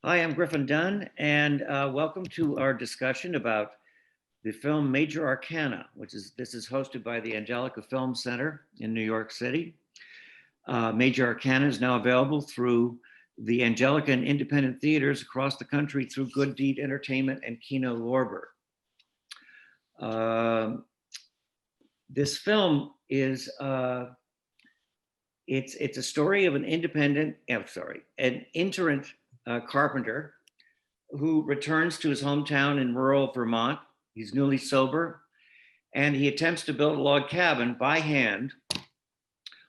Hi, I'm Griffin Dunne, and welcome to our discussion about the film Major Arcana, this is hosted by the Angelika Film Center in New York City. Major Arcana is now available through the Angelika and independent theaters across the country through Good Deed Entertainment and Kino Lorber. This film is it's a story of an itinerant carpenter who returns to his hometown in rural Vermont. He's newly sober, and he attempts to build a log cabin by hand,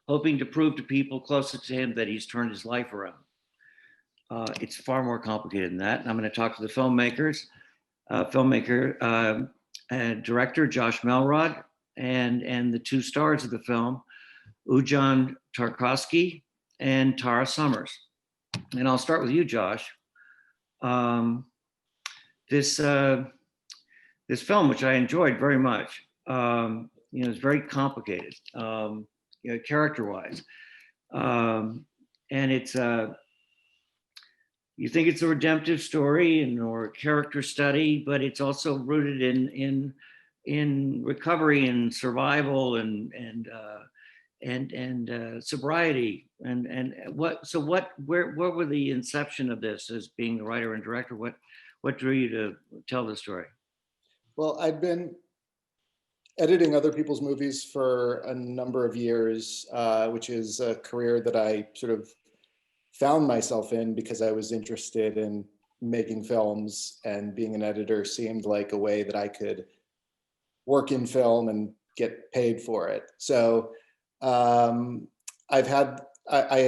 hoping to prove to people closest to him that he's turned his life around. It's far more complicated than that. And I'm going to talk to the filmmaker and director Josh Melrod, and the two stars of the film, Ujon Tokarski and Tara Summers. And I'll start with you, Josh. This film, which I enjoyed very much, is very complicated, character-wise, and it's you think it's a redemptive story or a character study, but it's also rooted in recovery and survival and sobriety and where were the inception of this as being the writer and director? What drew you to tell the story? Well, I've been editing other people's movies for a number of years, which is a career that I sort of found myself in because I was interested in making films, and being an editor seemed like a way that I could work in film and get paid for it. So I had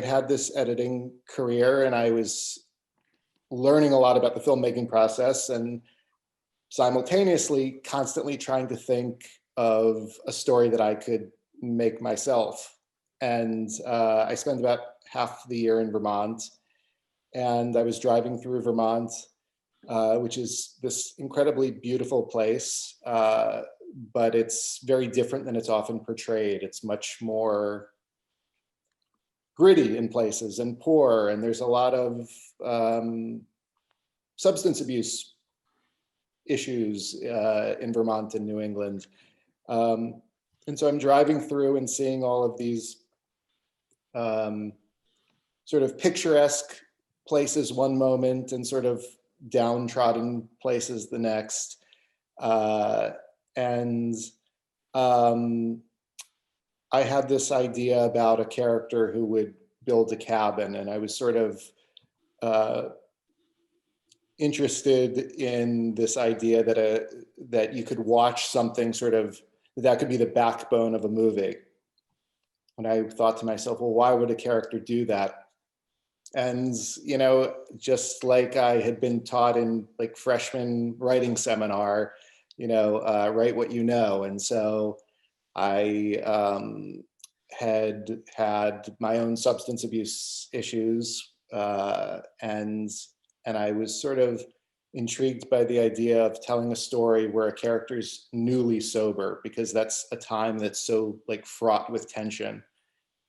had this editing career, and I was learning a lot about the filmmaking process, and simultaneously constantly trying to think of a story that I could make myself. And I spent about half the year in Vermont, and I was driving through Vermont, which is this incredibly beautiful place, but it's very different than it's often portrayed. It's much more gritty in places and poor, and there's a lot of substance abuse issues in Vermont and New England. And so I'm driving through and seeing all of these sort of picturesque places one moment and sort of downtrodden places the next. And I had this idea about a character who would build a cabin, and I was sort of interested in this idea that you could watch something sort of that could be the backbone of a movie. And I thought to myself, well, why would a character do that? And just like I had been taught in like freshman writing seminar, write what you know. And so I had had my own substance abuse issues, and I was sort of intrigued by the idea of telling a story where a character's newly sober, because that's a time that's so like fraught with tension.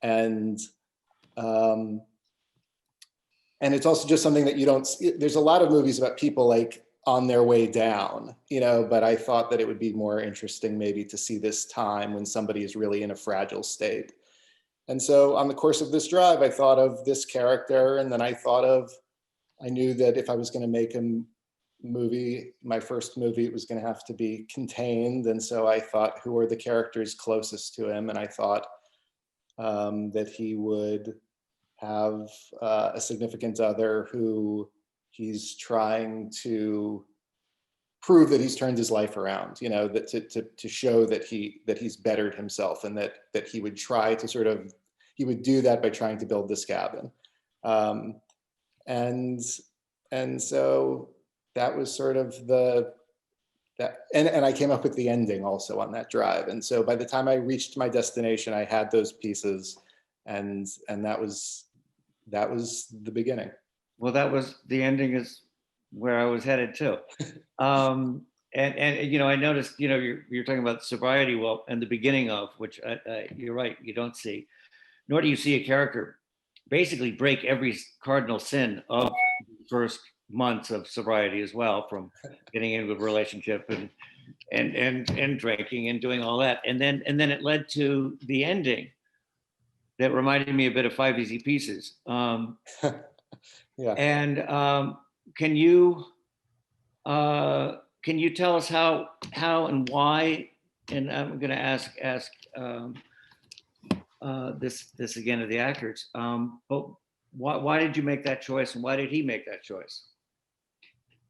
And it's also just something that you don't see. There's a lot of movies about people like on their way down, but I thought that it would be more interesting maybe to see this time when somebody is really in a fragile state. And so on the course of this drive, I thought of this character, and then I knew that if I was going to make a movie, my first movie, it was going to have to be contained. And so I thought, who are the characters closest to him? And I thought that he would have a significant other who he's trying to prove that he's turned his life around, that to show that he's bettered himself, and that he would try to he would do that by trying to build this cabin. And so that was sort of and I came up with the ending also on that drive. And so by the time I reached my destination, I had those pieces, and that was the beginning. Well, the ending is where I was headed too. And I noticed, you're talking about sobriety, well, and the beginning of which you're right, you don't see, nor do you see a character basically break every cardinal sin of the first months of sobriety as well, from getting into a relationship and drinking and doing all that. And then it led to the ending that reminded me a bit of Five Easy Pieces. Yeah. And can you tell us how and why? And I'm going to ask this again of the actors. But why did you make that choice, and why did he make that choice?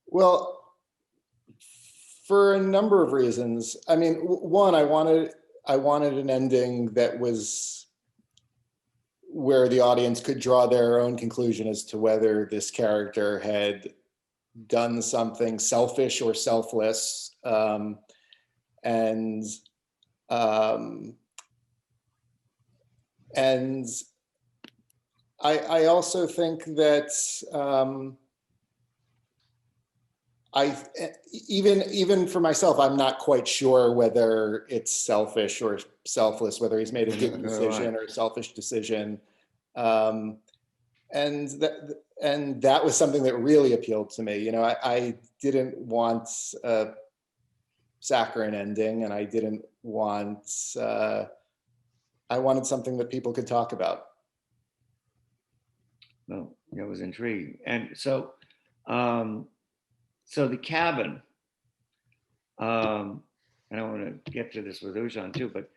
Well, for a number of reasons. I mean, one, I wanted an ending that was where the audience could draw their own conclusion as to whether this character had done something selfish or selfless. And I also think that even for myself, I'm not quite sure whether it's selfish or selfless, whether he's made a good decision or a selfish decision. And that was something that really appealed to me. You know, I didn't want a saccharine ending, and I didn't want, I wanted something that people could talk about. No, it was intriguing. And so, so the cabin, and I want to get to this with Ujon too, but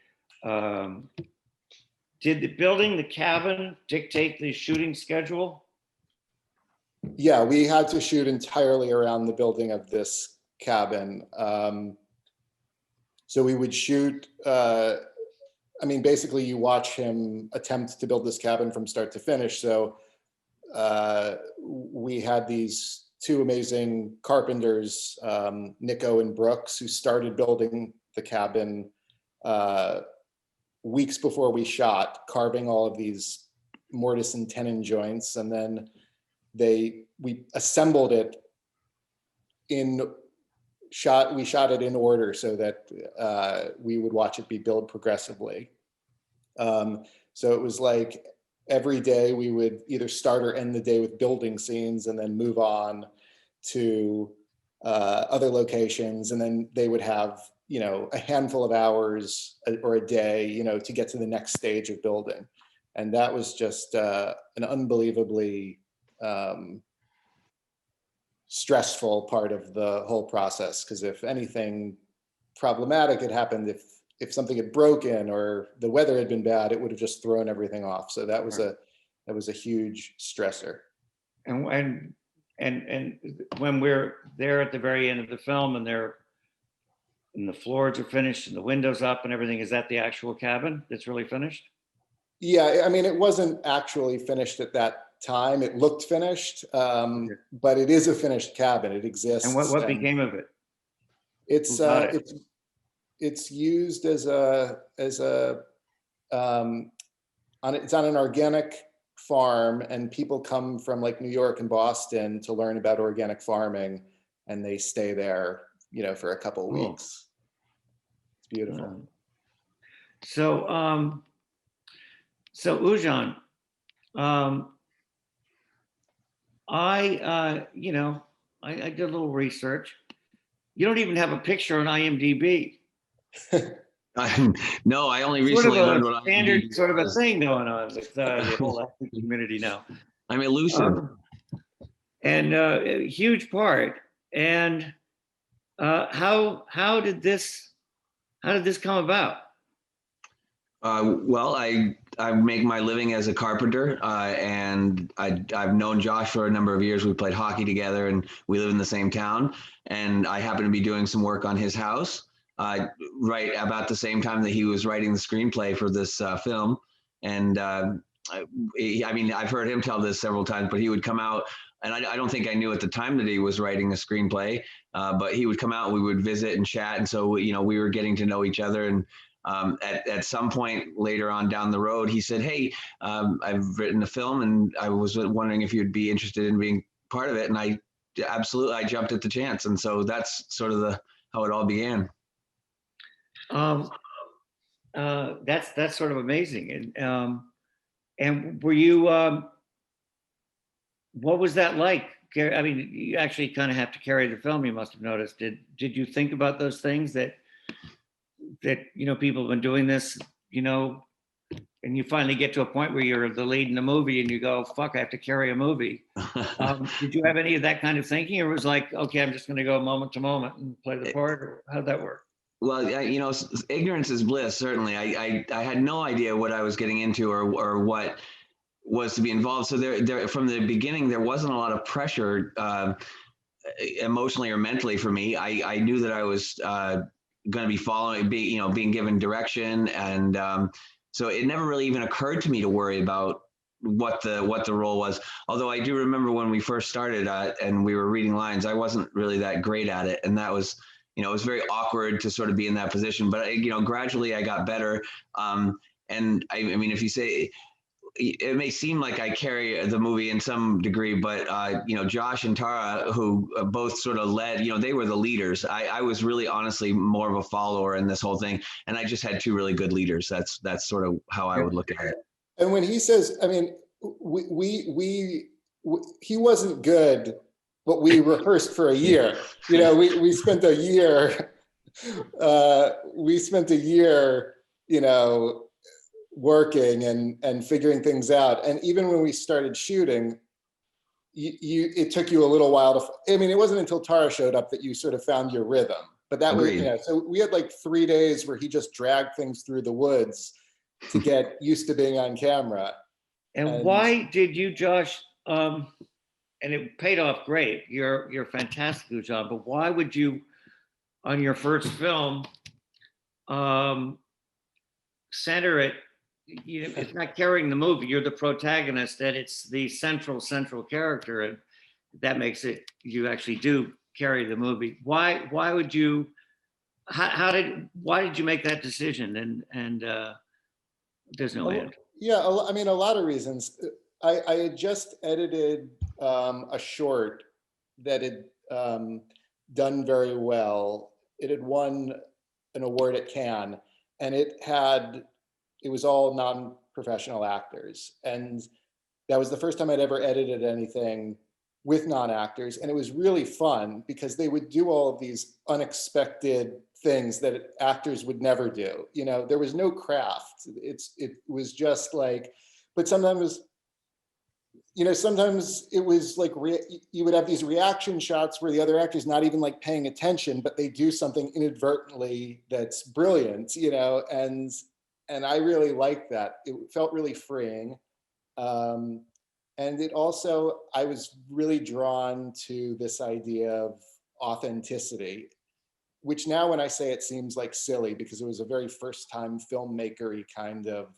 did the building the cabin dictate the shooting schedule? Yeah, we had to shoot entirely around the building of this cabin. So we would shoot, I mean, basically you watch him attempt to build this cabin from start to finish. So we had these two amazing carpenters, Nico and Brooks, who started building the cabin weeks before we shot, carving all of these mortise and tenon joints, and then we assembled it we shot it in order so that we would watch it be built progressively. So it was like every day we would either start or end the day with building scenes and then move on to other locations. And then they would have, you know, a handful of hours or a day, you know, to get to the next stage of building. And that was just an unbelievably stressful part of the whole process. Because if anything problematic had happened, if something had broken or the weather had been bad, it would have just thrown everything off. So that was a huge stressor. And when we're there at the very end of the film and the floors are finished and the windows up and everything, is that the actual cabin that's really finished? Yeah, I mean, it wasn't actually finished at that time. It looked finished, but it is a finished cabin. It exists. And what became of it? It's used as it's on an organic farm, and people come from like New York and Boston to learn about organic farming, and they stay there, you know, for a couple of weeks. It's beautiful. So Ujon, I did a little research. You don't even have a picture on IMDb. No, I only recently learned what standard sort of a thing going on with the whole acting community now. I'm elusive. And a huge part. And how did this come about? Well, I make my living as a carpenter, and I've known Josh for a number of years. We played hockey together, and we live in the same town. And I happened to be doing some work on his house right about the same time that he was writing the screenplay for this film. And I mean, I've heard him tell this several times, but he would come out, and I don't think I knew at the time that he was writing a screenplay, but he would come out, we would visit and chat. And so, you know, we were getting to know each other. And at some point later on down the road, he said, "Hey, I've written a film, and I was wondering if you'd be interested in being part of it." And I jumped at the chance. And so that's sort of how it all began. That's sort of amazing. And were you, what was that like I mean, you actually kind of have to carry the film. You must have noticed. Did you think about those things that people have been doing this, and you finally get to a point where you're the lead in the movie and you go, fuck, I have to carry a movie. Did you have any of that kind of thinking, or was like, okay, I'm just going to go moment to moment and play the part? Or how'd that work? Well, ignorance is bliss. Certainly, I had no idea what I was getting into or what was to be involved. So there from the beginning, there wasn't a lot of pressure emotionally or mentally for me. I knew that I was going to be following, being given direction, and so it never really even occurred to me to worry about what the role was. Although I do remember when we first started and we were reading lines, I wasn't really that great at it, and that was, it was very awkward to sort of be in that position. But gradually I got better. And I mean, if you say, it may seem like I carry the movie in some degree, but Josh and Tara, who both sort of led, they were the leaders. I was really honestly more of a follower in this whole thing, and I just had two really good leaders. That's sort of how I would look at it. And when he says, I mean, he wasn't good, but we rehearsed for a year. We spent a year. Working and figuring things out. And even when we started shooting, it took you a little while to, I mean, it wasn't until Tara showed up that you sort of found your rhythm. But that Agreed. was, so we had like 3 days where he just dragged things through the woods to get used to being on camera. And why did you, Josh, and it paid off great, you're fantastic, Ujon, but why would you, on your first film, center it, it's not carrying the movie, you're the protagonist, and it's the central character, and that makes it, you actually do carry the movie. Why would you, why did you make that decision? And there's no end. Yeah, I mean, a lot of reasons. I had just edited a short that had done very well. It had won an award at Cannes, and it was all non-professional actors. And that was the first time I'd ever edited anything with non-actors. And it was really fun because they would do all of these unexpected things that actors would never do. There was no craft. It was just like, but sometimes it was like you would have these reaction shots where the other actor's not even like paying attention, but they do something inadvertently that's brilliant, and I really liked that. It felt really freeing. And it also, I was really drawn to this idea of authenticity, which now when I say it seems like silly because it was a very first time filmmaker-y kind of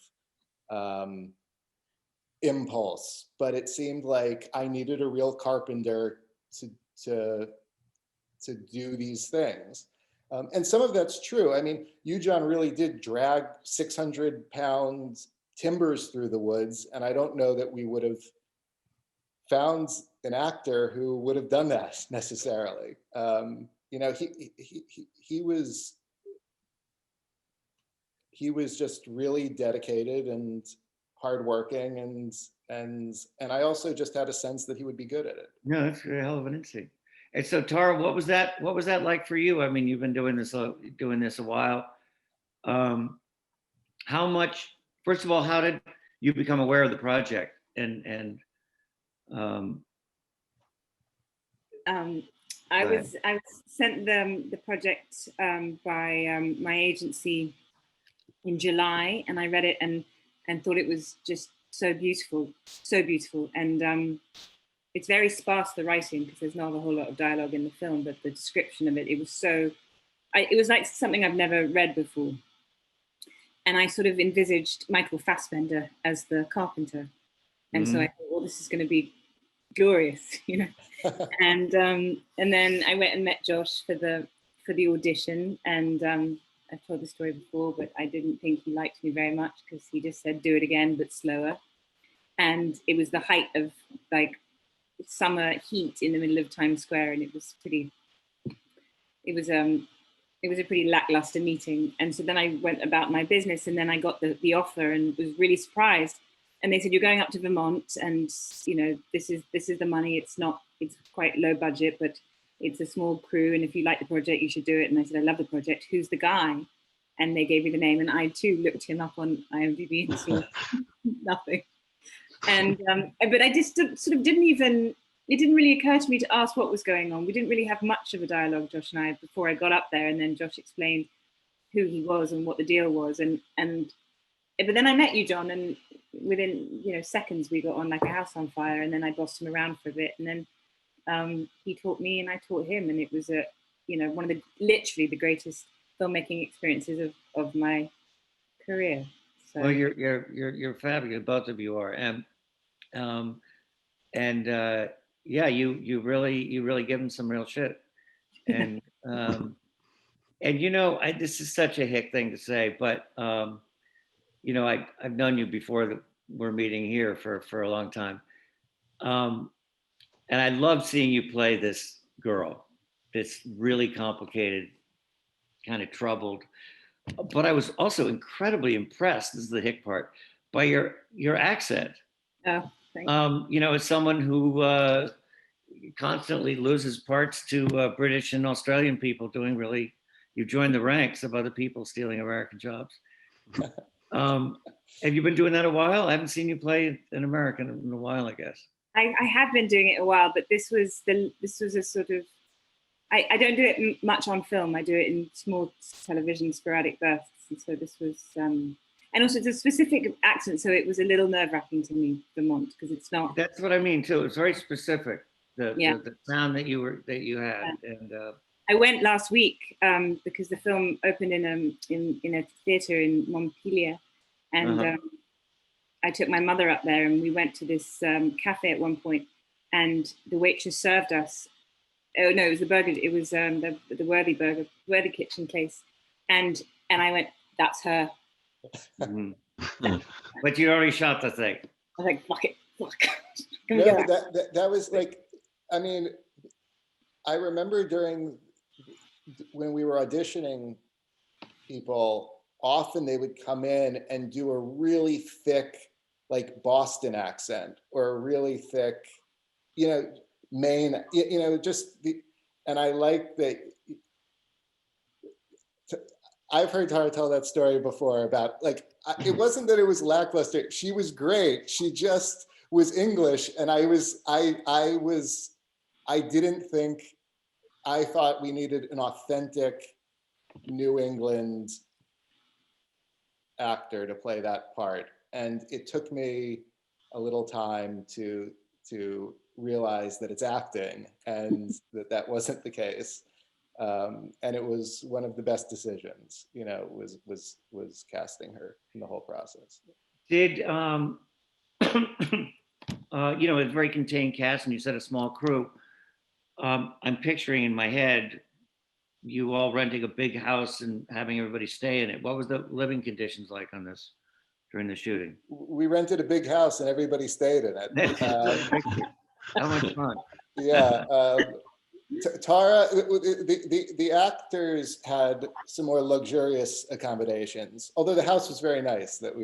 impulse, but it seemed like I needed a real carpenter to do these things. And some of that's true. I mean, Ujon really did drag 600-pound timbers through the woods, and I don't know that we would have found an actor who would have done that necessarily. He was just really dedicated and hardworking, and I also just had a sense that he would be good at it. No, that's a hell of an instinct. And so, Tara, what was that like for you? I mean, you've been doing this a while. How much? First of all, how did you become aware of the project? I was sent the project by my agency in July, and I read it and thought it was just so beautiful, and it's very sparse, the writing, because there's not a whole lot of dialogue in the film, but the description of it, it was like something I've never read before. And I sort of envisaged Michael Fassbender as the carpenter. And so I thought, well, this is going to be glorious, and then I went and met Josh for the audition, and I've told the story before, but I didn't think he liked me very much because he just said, do it again, but slower. And it was the height of like summer heat in the middle of Times Square, and it was a pretty lackluster meeting. And so then I went about my business, and then I got the offer and was really surprised. and they said, you're going up to Vermont, and this is the money. It's quite low budget, but it's a small crew, and if you like the project, you should do it. And I said, I love the project. Who's the guy? And they gave me the name, and I too looked him up on IMDb and saw nothing. And but I just sort of didn't even. It didn't really occur to me to ask what was going on. We didn't really have much of a dialogue, Josh and I, before I got up there, and then Josh explained who he was and what the deal was, but then I met you, John, and within seconds we got on like a house on fire, and then I bossed him around for a bit, and then he taught me and I taught him, and it was one of literally the greatest filmmaking experiences of my career. So. Well, you're fabulous, both of you are, and yeah, you really give him some real shit, and this is such a hick thing to say, but I've known you before we're meeting here for a long time, and I love seeing you play this girl, this really complicated, kind of troubled, but I was also incredibly impressed. This is the hick part, by your accent. Oh. As someone who constantly loses parts to British and Australian people you join the ranks of other people stealing American jobs. Have you been doing that a while? I haven't seen you play an American in a while, I guess. I have been doing it a while, but this was a sort of, I don't do it much on film. I do it in small television sporadic bursts. And so this was, and also it's a specific accent, so it was a little nerve-wracking to me, Vermont, because it's not. That's what I mean too. It's very specific. The sound that you had, and I went last week because the film opened in a theater in Montpellier, and I took my mother up there, and we went to this cafe at one point, and the waitress served us. Oh no, it was the burger. It was the Worthy Kitchen place, and I went, that's her. Mm-hmm. But you already shot the thing. I was like, fuck it, fuck. That was like, I mean, I remember when we were auditioning people, often they would come in and do a really thick, like Boston accent, or a really thick, Maine, and I like that. I've heard Tara tell that story before about it wasn't that it was lackluster. She was great. She just was English, and I thought we needed an authentic New England actor to play that part, and it took me a little time to realize that it's acting, and that wasn't the case. And it was one of the best decisions, was casting her in the whole process. Did a very contained cast, and you said a small crew. I'm picturing in my head you all renting a big house and having everybody stay in it. What was the living conditions like on this during the shooting? We rented a big house and everybody stayed in it. How much fun? Yeah. Tara, the actors had some more luxurious accommodations, although the house was very nice that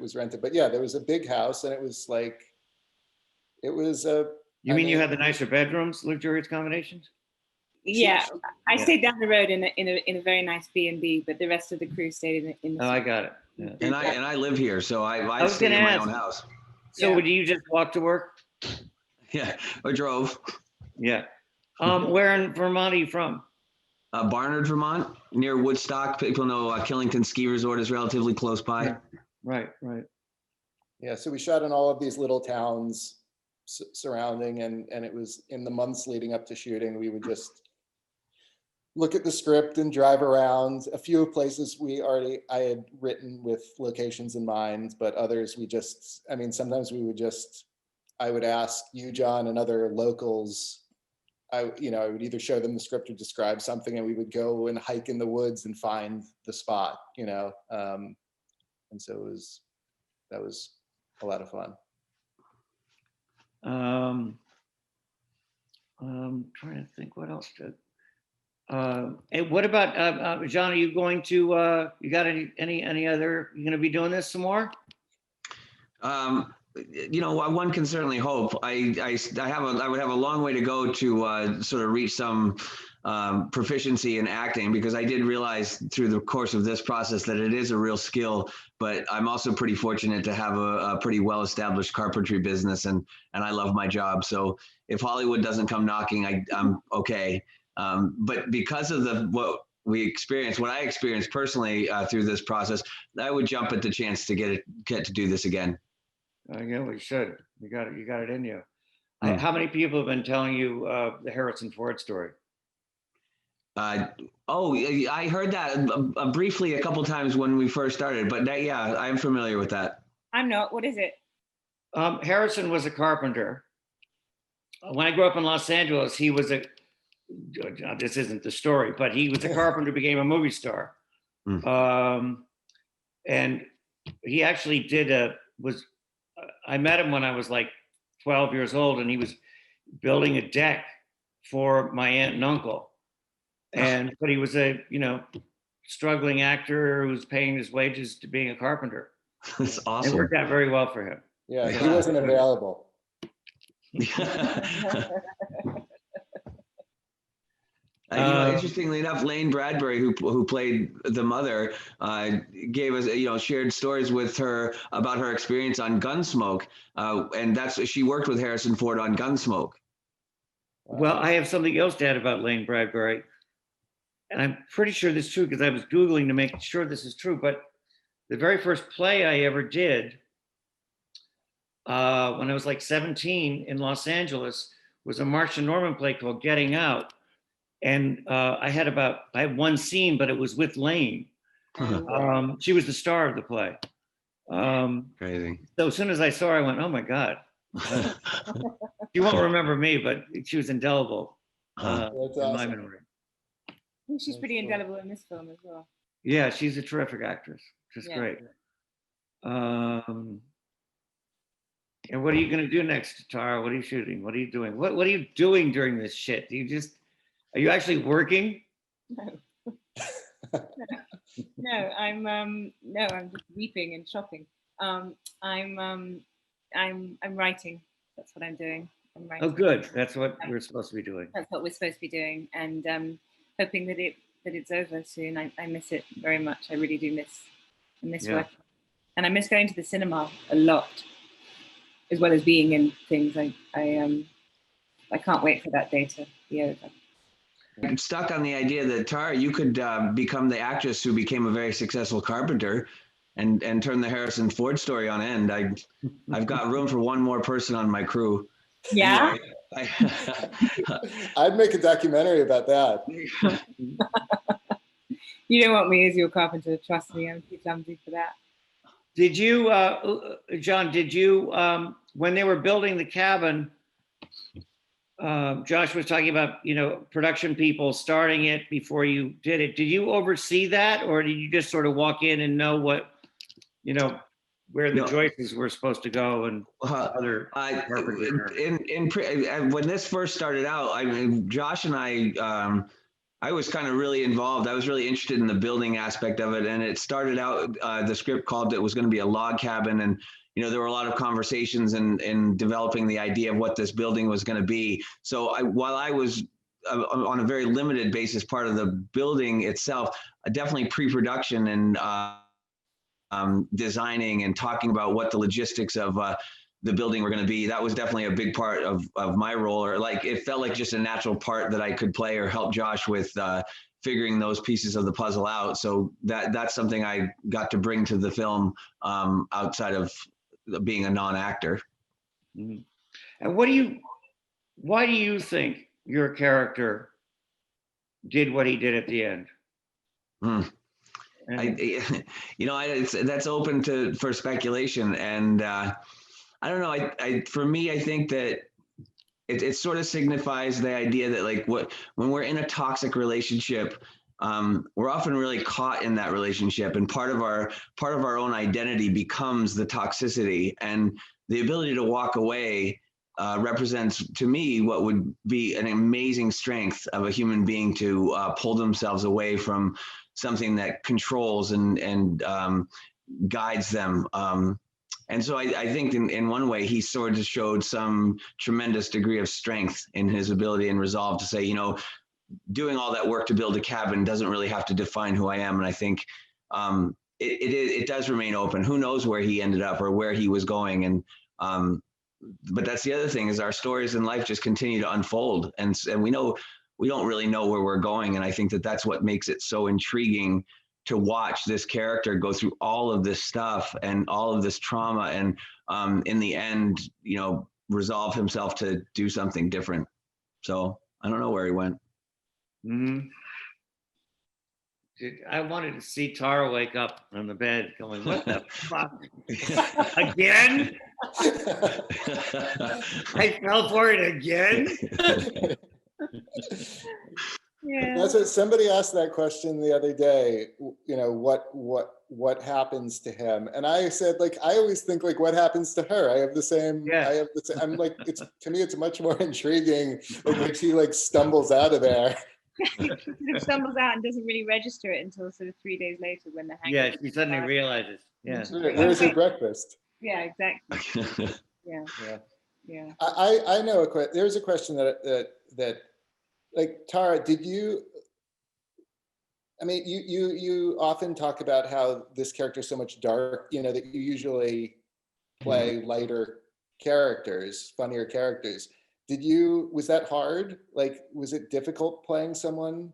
was rented. But yeah, there was a big house, and it was You mean you had the nicer bedrooms, luxurious accommodations? Yeah, I stayed down the road in a very nice B&B, but the rest of the crew stayed in the. Oh, I got it. Yeah. And I live here, so I stay in my own house. So do you just walk to work? Yeah, or drove. Yeah. Where in Vermont are you from? Barnard, Vermont, near Woodstock. People know Killington Ski Resort is relatively close by. Yeah. Right. Yeah, so we shot in all of these little towns surrounding, and it was in the months leading up to shooting, we would just look at the script and drive around. A few places I had written with locations in mind, but others sometimes I would ask Ujon and other locals. I would either show them the script or describe something, and we would go and hike in the woods and find the spot, and so that was a lot of fun. I'm trying to think what else to. And what about John? Are you going to? You got any other? You going to be doing this some more? One can certainly hope. I would have a long way to go to sort of reach some proficiency in acting, because I did realize through the course of this process that it is a real skill. But I'm also pretty fortunate to have a pretty well-established carpentry business, and I love my job. So if Hollywood doesn't come knocking, I'm okay. But because of what I experienced personally through this process, I would jump at the chance to get to do this again. We should. You got it in you. How many people have been telling you the Harrison Ford story? I heard that briefly a couple times when we first started, but I'm familiar with that. I'm not. What is it? Harrison was a carpenter. When I grew up in Los Angeles, he was this isn't the story, but he was a carpenter, became a movie star. And he actually I met him when I was like 12 years old, and he was building a deck for my aunt and uncle. But he was a, struggling actor who was paying his wages to being a carpenter. That's awesome. It worked out very well for him. Yeah, he wasn't available. Interestingly enough, Lane Bradbury, who played the mother, gave us, shared stories with her about her experience on Gunsmoke, and she worked with Harrison Ford on Gunsmoke. Well, I have something else to add about Lane Bradbury, and I'm pretty sure this is true because I was Googling to make sure this is true, but the very first play I ever did when I was like 17 in Los Angeles was a Marsha Norman play called Getting Out. And I had one scene, but it was with Lane. She was the star of the play. Crazy. So as soon as I saw her, I went, oh my God. You won't remember me, but she was indelible in my memory. I think she's pretty indelible in this film as well. Yeah, she's a terrific actress. Just great. And what are you going to do next, Tara? What are you shooting? What are you doing? What are you doing during this shit? Are you actually working? No, I'm just weeping and shopping. I'm writing. That's what I'm doing. I'm writing. Oh, good. That's what we're supposed to be doing. That's what we're supposed to be doing, and hoping that it's over soon. I miss it very much. I really do miss working, and I miss going to the cinema a lot, as well as being in things. I can't wait for that day to be over. I'm stuck on the idea that, Tara, you could become the actress who became a very successful carpenter and turn the Harrison Ford story on end. I've got room for one more person on my crew. Yeah? I'd make a documentary about that. You don't want me as your carpenter, trust me, I'm too clumsy for that. Did you, John, when they were building the cabin, Josh was talking about, production people starting it before you did it. Did you oversee that, or did you just sort of walk in and know what, where the joists were supposed to go and other? When this first started out, I mean, Josh and I was kind of really involved. I was really interested in the building aspect of it, and it started out. The script called it was going to be a log cabin, and there were a lot of conversations in developing the idea of what this building was going to be. So while I was on a very limited basis part of the building itself, definitely pre-production and designing and talking about what the logistics of the building were going to be, that was definitely a big part of my role, or it felt like just a natural part that I could play or help Josh with figuring those pieces of the puzzle out. So that's something I got to bring to the film outside of being a non-actor. Mm-hmm. And why do you think your character did what he did at the end? That's open for speculation, and I don't know. For me, I think that it sort of signifies the idea that when we're in a toxic relationship, we're often really caught in that relationship, and part of our own identity becomes the toxicity, and the ability to walk away represents to me what would be an amazing strength of a human being to pull themselves away from something that controls and guides them. And so I think in one way, he sort of showed some tremendous degree of strength in his ability and resolve to say, you know, doing all that work to build a cabin doesn't really have to define who I am. And I think it does remain open. Who knows where he ended up or where he was going. And but that's the other thing, is our stories in life just continue to unfold. And we know we don't really know where we're going. And I think that that's what makes it so intriguing to watch this character go through all of this stuff and all of this trauma, and in the end, you know, resolve himself to do something different. So I don't know where he went. Mhm. I wanted to see Tara wake up on the bed going, what the fuck? Again? I fell for it again? Yeah. That's what somebody asked that question the other day, you know, what happens to him? And I said, like, I always think, like, what happens to her? I have the same, Yeah. I'm like, it's, to me, it's much more intriguing, like she like stumbles out of there. She sort of stumbles out and doesn't really register it until sort of 3 days later when the hangover. Yeah, she suddenly realizes. Yeah. Where's her breakfast? Yeah, exactly. Yeah, Yeah. yeah. I know there's a question that like, Tara, did you, I mean, you often talk about how this character is so much dark, you know, that you usually play lighter characters, funnier characters. Was that hard? Like, was it difficult playing someone?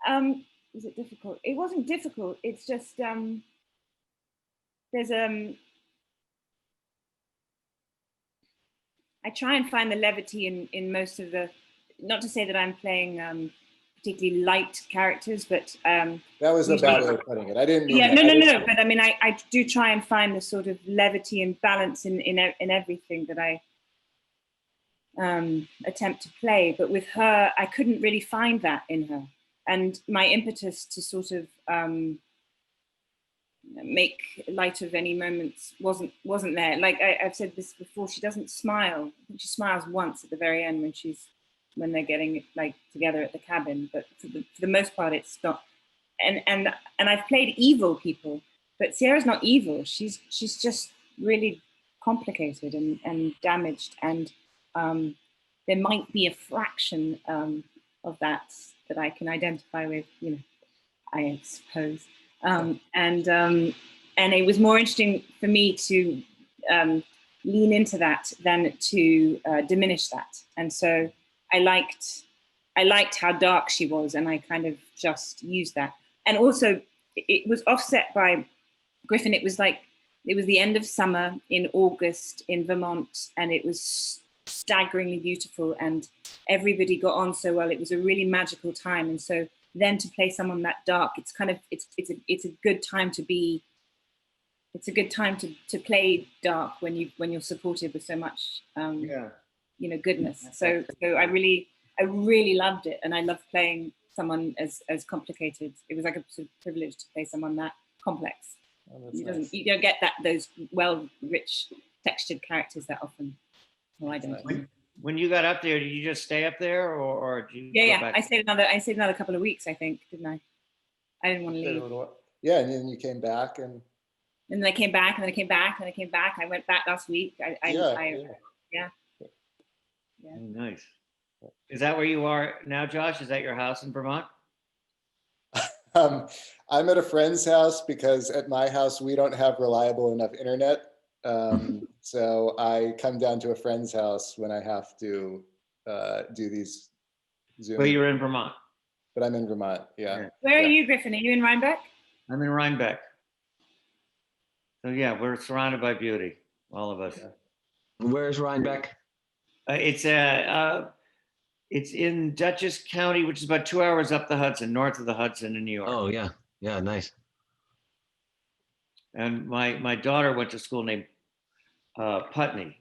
Was it difficult? It wasn't difficult. It's just there's I try and find the levity in most of the, not to say that I'm playing particularly light characters, but that was a bad way of putting it. I didn't mean yeah, that. no. But I mean, I do try and find the sort of levity and balance in everything that I attempt to play. But with her, I couldn't really find that in her, and my impetus to sort of make light of any moments wasn't there. Like I've said this before, she doesn't smile. I think she smiles once at the very end when they're getting like together at the cabin, but for the most part it's not. And I've played evil people, but Sierra's not evil. She's just really complicated and damaged, and there might be a fraction of that I can identify with, you know, I suppose. And it was more interesting for me to lean into that than to diminish that. And so I liked how dark she was, and I kind of just used that. And also, it was offset by Griffin. It was the end of summer in August in Vermont, and it was staggeringly beautiful, and everybody got on so well. It was a really magical time, and so then to play someone that dark, it's kind of it's a good time to be. It's a good time to play dark when you're supported with so much, you know, goodness. So I really loved it, and I loved playing someone as complicated. It was like a sort of privilege to play someone that complex. Oh, You don't get those rich textured characters that often. Well, I don't. When you got up there, did you just stay up there, or did you Yeah, go back? I stayed another couple of weeks, I think, didn't I? I didn't want to leave. Yeah, and then you came back, and then I came back, and then I came back, and then I came back. I went back last week. Yeah. Nice. Is that where you are now, Josh? Is that your house in Vermont? I'm at a friend's house because at my house we don't have reliable enough internet. So I come down to a friend's house when I have to do these Zoom. But you're in Vermont. But I'm in Vermont, yeah. Where are you, Griffin? Are you in Rhinebeck? I'm in Rhinebeck. So yeah, we're surrounded by beauty, all of us. Where's Rhinebeck? It's in Dutchess County, which is about 2 hours up the Hudson, north of the Hudson in New York. Oh yeah, nice. And my daughter went to school named Putney.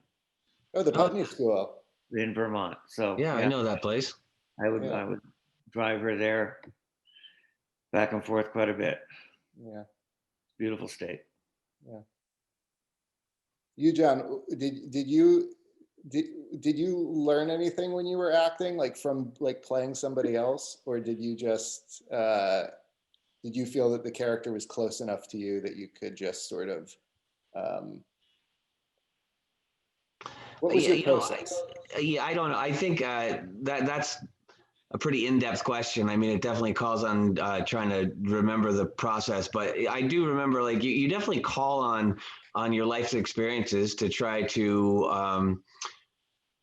Oh, the Putney School in Vermont. So yeah, I know that place. I would drive her there back and forth quite a bit. Yeah. Beautiful state. Yeah. Ujon, did you learn anything when you were acting, like from like playing somebody else, or did you just did you feel that the character was close enough to you that you could just sort of Um, what was your process? I don't know. I think that's a pretty in-depth question. I mean, it definitely calls on trying to remember the process, but I do remember, like, you definitely call on your life's experiences to try to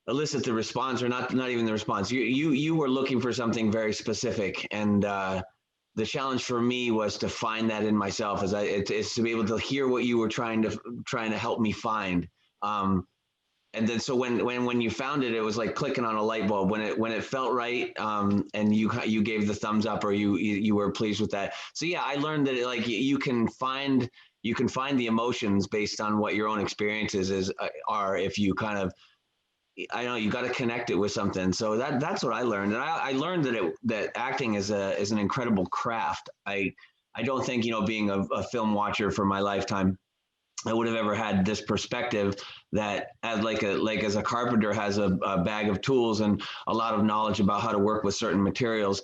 elicit the response, or not even the response. You were looking for something very specific, and the challenge for me was to find that in myself, is to be able to hear what you were trying to help me find. And then so when you found it, it was like clicking on a light bulb when it felt right, and you gave the thumbs up, or you were pleased with that. So yeah, I learned that like you can find the emotions based on what your own experiences are, if you kind of, I know, you got to connect it with something. So that's what I learned, and I learned that acting is an incredible craft. I don't think, being a film watcher for my lifetime, I would have ever had this perspective that as a carpenter has a bag of tools and a lot of knowledge about how to work with certain materials.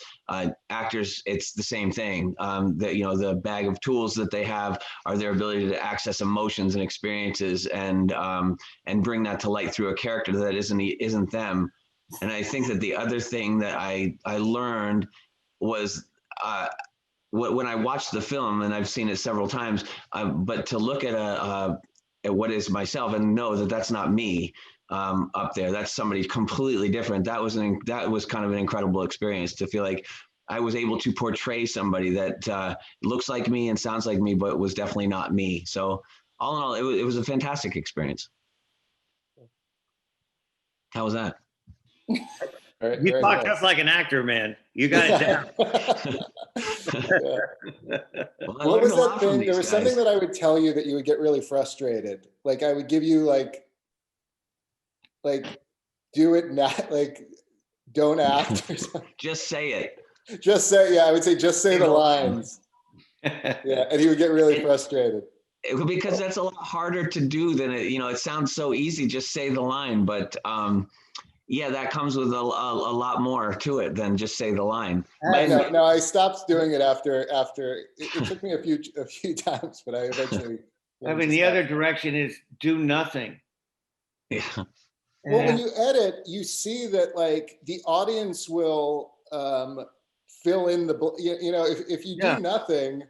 Actors, it's the same thing. That the bag of tools that they have are their ability to access emotions and experiences and bring that to light through a character that isn't them. And I think that the other thing that I learned was. When I watched the film, and I've seen it several times, but to look at what is myself and know that that's not me up there, that's somebody completely different. That was kind of an incredible experience, to feel like I was able to portray somebody that looks like me and sounds like me, but was definitely not me. So all in all, it was a fantastic experience. How was that? You talk just like an actor, man. You got it down. Yeah. What was that thing? There was something that I would tell you that you would get really frustrated. Like I would give you like do it not, like don't act or something. Just say it. Just say, yeah, I would say just say the lines. Yeah, and he would get really frustrated. Because that's a lot harder to do than it sounds so easy, just say the line, but yeah, that comes with a lot more to it than just say the line. No, I stopped doing it after it took me a few times, but I eventually. I mean, the other direction is do nothing. Yeah. Well, when you edit, you see that like the audience will fill in if you do nothing,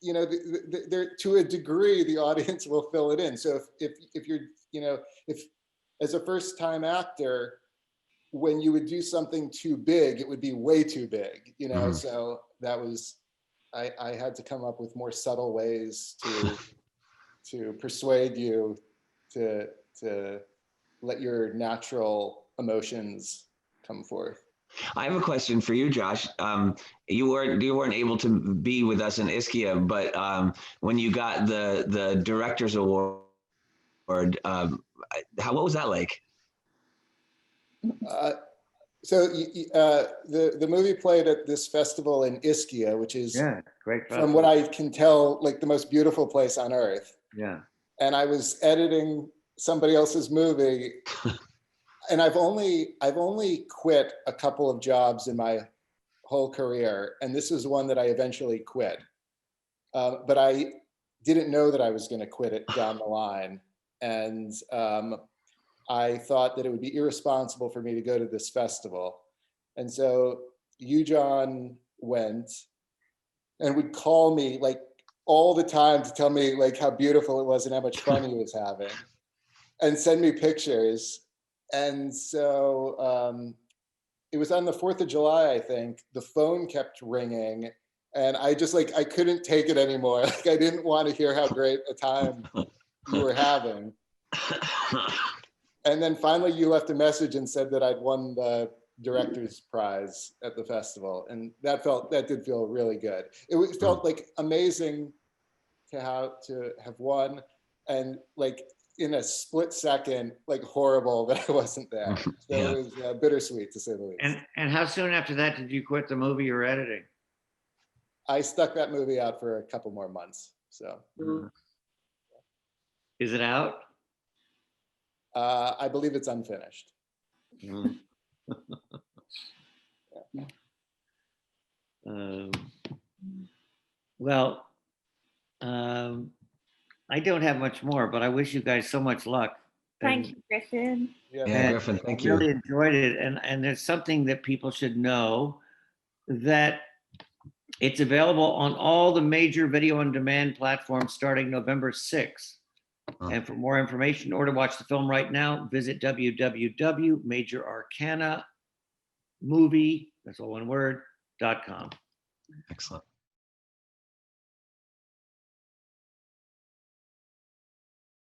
to a degree the audience will fill it in. So if you're if as a first-time actor, when you would do something too big, it would be way too big, Mm-hmm. So that was, I had to come up with more subtle ways to persuade you to let your natural emotions come forth. I have a question for you, Josh. You weren't able to be with us in Ischia, but when you got the Director's Award, what was that like? So the movie played at this festival in Ischia, which is great festival. From what I can tell, like the most beautiful place on earth. Yeah. And I was editing somebody else's movie, and I've only quit a couple of jobs in my whole career, and this is one that I eventually quit. But I didn't know that I was going to quit it down the line, and I thought that it would be irresponsible for me to go to this festival. And so Ujon went and would call me like all the time to tell me like how beautiful it was and how much fun he was having, and send me pictures. And so it was on the 4th of July, I think. The phone kept ringing, and I just I couldn't take it anymore. Like I didn't want to hear how great a time you were having. And then finally you left a message and said that I'd won the director's prize at the festival. And that did feel really good. It felt like amazing to have won, and like in a split second, like horrible that I wasn't there. So yeah. It was bittersweet, to say the least. And how soon after that did you quit the movie you were editing? I stuck that movie out for a couple more months. So. Is it out? I believe it's unfinished. I don't have much more, but I wish you guys so much luck. Thank you, Griffin. Yeah, And Griffin, thank I really you. enjoyed it. And there's something that people should know, that it's available on all the major video on demand platforms starting November 6th. Oh. And for more information or to watch the film right now, visit www.majorarcanamovie, that's all one word, .com. Excellent.